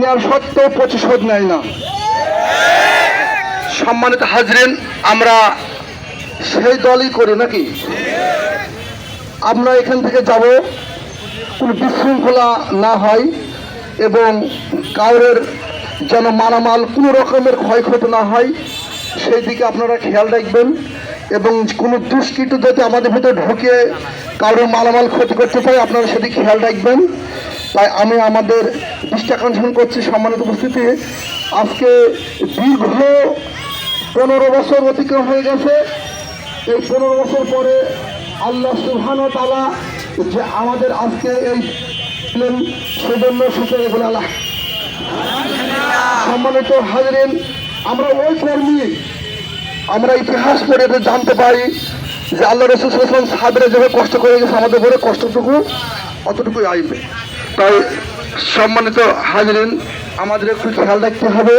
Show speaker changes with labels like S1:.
S1: নেওয়ার সত্ত্বেও প্রতিশোধ নেয় না। সম্মানিত হাজরিন, আমরা সেই দলই করি নাকি? আমরা এখান থেকে যাব, কোনো বিশৃঙ্খলা না হয় এবং কাউরের যেন মালামাল কোনো রকমের ক্ষয়ক্ষতি না হয় সেই দিকে আপনারা খেয়াল রাখবেন এবং কোনো দুষ্কৃতী যাতে আমাদের ভিতরে ঢুকে কারোর মালামাল ক্ষতি করতে চায় আপনারা সেদিকে খেয়াল রাখবেন। তাই আমি আমাদের দৃষ্টি আকর্ষণ করছি সম্মানিত উপস্থিতি, আজকে দীর্ঘ 15 বছর অতিক্রম হয়ে গেছে। এই 15 বছর পরে আল্লাহ সুবহানাহু ওয়া তাআলা যে আমাদের আজকে এই সেজন্য সুতরাং বলে আল্লাহ। সম্মানিত হাজরিন, আমরা ওই কর্মী, আমরা ইতিহাস পড়ে জানতে পারি যে আল্লাহ রাসূল সাল্লাল্লাহু আলাইহি ওয়াসাল্লাম সাহাবীরা যেভাবে কষ্ট করে গেছে আমাদের উপরে কষ্টটুকু অতটুকুই আসবে। তাই সম্মানিত হাজরিন, আমাদের একটু খেয়াল রাখতে হবে।